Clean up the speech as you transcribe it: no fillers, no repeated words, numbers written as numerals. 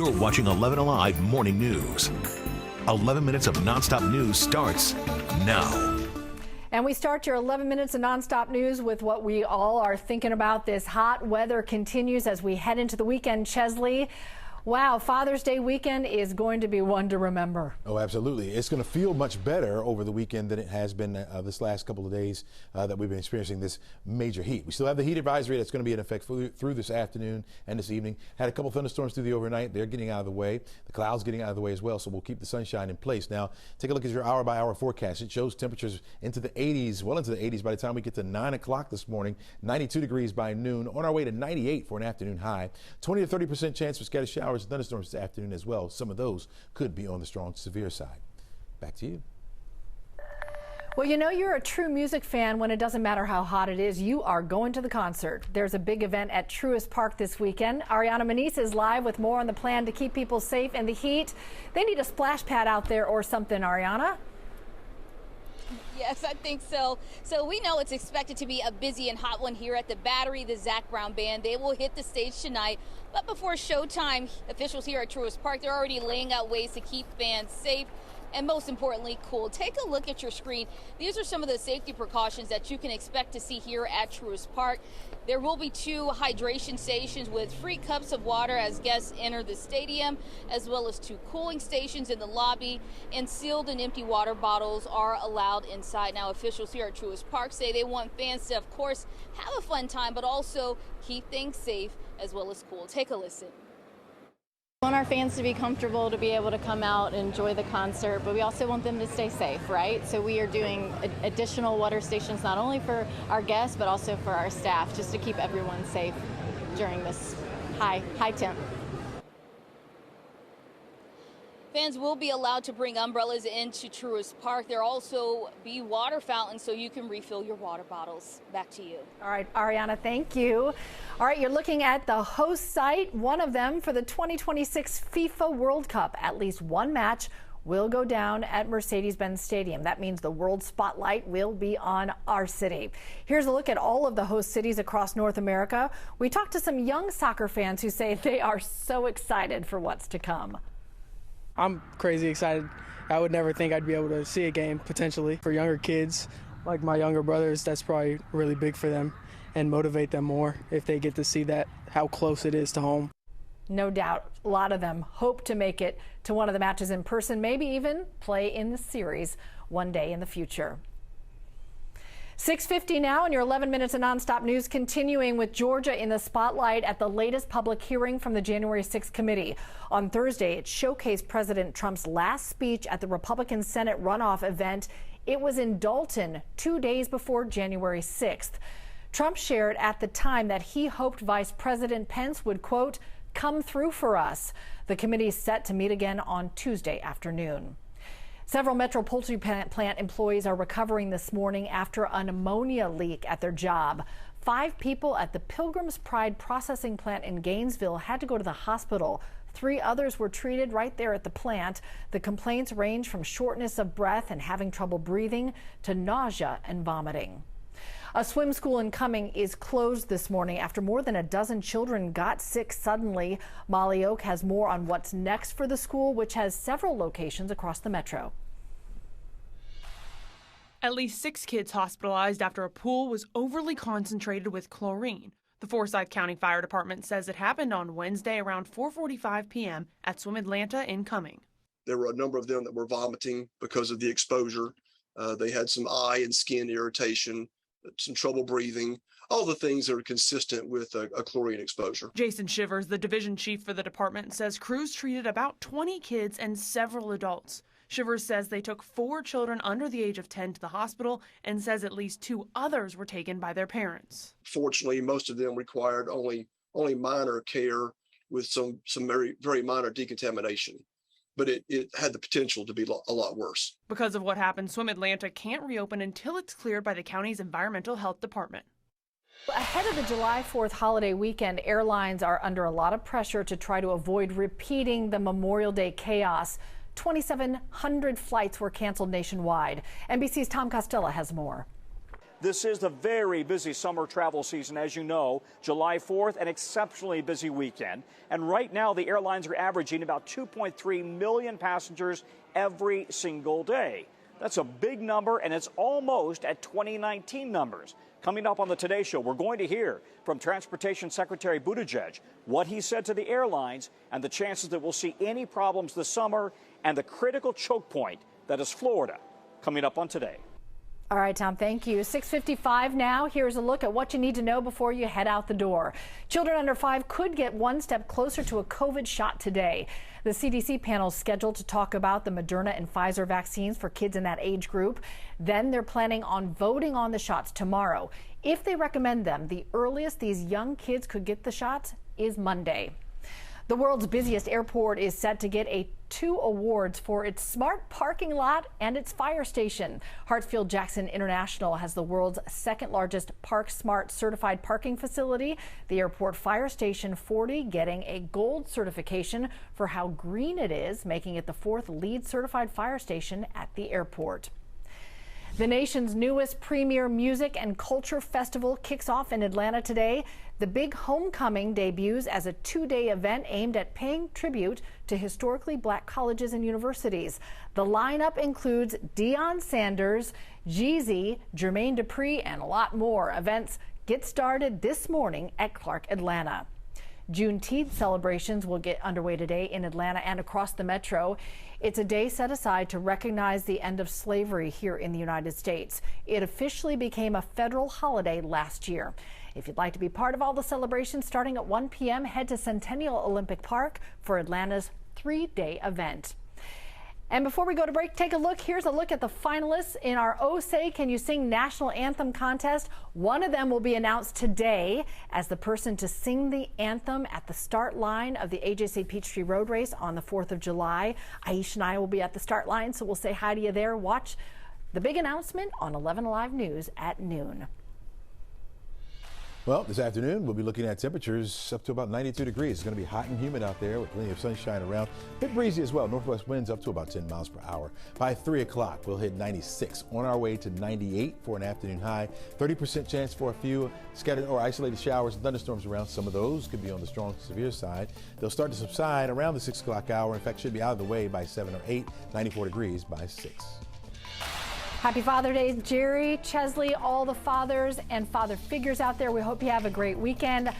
You're watching 11 Alive Morning News. 11 minutes of nonstop news starts now. And we start your 11 minutes of nonstop news with what we all are thinking about. This hot weather continues as we head into the weekend. Chesley, wow, Father's Day weekend is going to be one to remember. Oh, absolutely. It's going to feel much better over the weekend than it has been this last couple of days that we've been experiencing this major heat. We still have the heat advisory that's going to be in effect through this afternoon and this evening. Had a couple thunderstorms through the overnight. They're getting out of the way. The clouds getting out of the way as well, so we'll keep the sunshine in place. Now, take a look at your hour-by-hour forecast. It shows temperatures into the 80s, well into the 80s by the time we get to 9 o'clock this morning. 92 degrees by noon. On our way to 98 for an afternoon high. 20 to 30% chance for scattered showers and thunderstorms this afternoon as well. Some of those could be on the strong to severe side. Back to you. Well, you know you're a true music fan when it doesn't matter how hot it is. You are going to the concert. There's a big event at Truist Park this weekend. Ariana Manise is live with more on the plan to keep people safe in the heat. They need a splash pad out there or something, Ariana. Yes, I think so. So we know it's expected to be a busy and hot one here at the Battery. The Zac Brown Band, they will hit the stage tonight. But before showtime, officials here at Truist Park, they're already laying out ways to keep fans safe and most importantly, cool. Take a look at your screen. These are some of the safety precautions that you can expect to see here at Truist Park. There will be 2 hydration stations with free cups of water as guests enter the stadium, as well as 2 cooling stations in the lobby, and sealed and empty water bottles are allowed inside. Now, officials here at Truist Park say they want fans to, of course, have a fun time, but also keep things safe as well as cool. Take a listen. We want our fans to be comfortable, to be able to come out and enjoy the concert, but we also want them to stay safe, right? So we are doing additional water stations not only for our guests, but also for our staff, just to keep everyone safe during this high temp. Fans will be allowed to bring umbrellas into Truist Park. There'll also be water fountains so you can refill your water bottles. Back to you. All right, Ariana, thank you. All right, you're looking at the host site, one of them for the 2026 FIFA World Cup. At least one match will go down at Mercedes-Benz Stadium. That means the world spotlight will be on our city. Here's a look at all of the host cities across North America. We talked to some young soccer fans who say they are so excited for what's to come. I'm crazy excited. I would never think I'd be able to see a game potentially. For younger kids, like my younger brothers, that's probably really big for them and motivate them more if they get to see that, how close it is to home. No doubt, a lot of them hope to make it to one of the matches in person, maybe even play in the series one day in the future. 6:50 now, and your 11 minutes of nonstop news continuing with Georgia in the spotlight at the latest public hearing from the January 6th committee. On Thursday, it showcased President Trump's last speech at the Republican Senate runoff event. It was in Dalton 2 days before January 6th. Trump shared at the time that he hoped Vice President Pence would, quote, come through for us. The committee is set to meet again on Tuesday afternoon. Several Metro Poultry Plant employees are recovering this morning after an ammonia leak at their job. 5 people at the Pilgrim's Pride processing plant in Gainesville had to go to the hospital. 3 others were treated right there at the plant. The complaints range from shortness of breath and having trouble breathing to nausea and vomiting. A swim school in Cumming is closed this morning after more than a dozen children got sick suddenly. Molly Oak has more on what's next for the school, which has several locations across the metro. At least 6 kids hospitalized after a pool was overly concentrated with chlorine. The Forsyth County Fire Department says it happened on Wednesday around 4:45 p.m. at Swim Atlanta in Cumming. There were a number of them that were vomiting because of the exposure. They had some eye and skin irritation, some trouble breathing, all the things that are consistent with a chlorine exposure. Jason Shivers, the division chief for the department, says crews treated about 20 kids and several adults. Shivers says they took 4 children under the age of 10 to the hospital and says at least 2 others were taken by their parents. Fortunately, most of them required only minor care with some very, very minor decontamination. But it had the potential to be a lot worse. Because of what happened, Swim Atlanta can't reopen until it's cleared by the county's environmental health department. Ahead of the July 4th holiday weekend, airlines are under a lot of pressure to try to avoid repeating the Memorial Day chaos. 2,700 flights were canceled nationwide. NBC's Tom Costello has more. This is the very busy summer travel season, as you know. July 4th, an exceptionally busy weekend. And right now, the airlines are averaging about 2.3 million passengers every single day. That's a big number, and it's almost at 2019 numbers. Coming up on the Today Show, we're going to hear from Transportation Secretary Buttigieg what he said to the airlines and the chances that we'll see any problems this summer and the critical choke point that is Florida. Coming up on Today. All right, Tom, thank you. 6:55 now. Here's a look at what you need to know before you head out the door. Children under 5 could get one step closer to a COVID shot today. The CDC panel is scheduled to talk about the Moderna and Pfizer vaccines for kids in that age group. Then they're planning on voting on the shots tomorrow. If they recommend them, the earliest these young kids could get the shots is Monday. The world's busiest airport is set to get 2 awards for its smart parking lot and its fire station. Hartsfield-Jackson International has the world's second largest Park Smart certified parking facility. The airport fire station 40 getting a gold certification for how green it is, making it the 4th LEED certified fire station at the airport. The nation's newest premier music and culture festival kicks off in Atlanta today. The Big Homecoming debuts as a 2-day event aimed at paying tribute to historically black colleges and universities. The lineup includes Deion Sanders, Jeezy, Jermaine Dupri, and a lot more. Events get started this morning at Clark Atlanta. Juneteenth celebrations will get underway today in Atlanta and across the metro. It's a day set aside to recognize the end of slavery here in the United States. It officially became a federal holiday last year. If you'd like to be part of all the celebrations starting at 1 p.m., head to Centennial Olympic Park for Atlanta's 3-day event. And before we go to break, take a look. Here's a look at the finalists in our Oh Say Can You Sing National Anthem contest. One of them will be announced today as the person to sing the anthem at the start line of the AJC Peachtree Road Race on the 4th of July. Aisha and I will be at the start line, so we'll say hi to you there. Watch the big announcement on 11 Alive News at noon. Well, this afternoon, we'll be looking at temperatures up to about 92 degrees. It's going to be hot and humid out there with plenty of sunshine around. A bit breezy as well. Northwest winds up to about 10 miles per hour. By 3 o'clock, we'll hit 96. On our way to 98 for an afternoon high. 30% chance for a few scattered or isolated showers and thunderstorms around. Some of those could be on the strong to severe side. They'll start to subside around the 6 o'clock hour. In fact, should be out of the way by 7 or 8. 94 degrees by 6. Happy Father's Day, Jerry, Chesley, all the fathers and father figures out there. We hope you have a great weekend.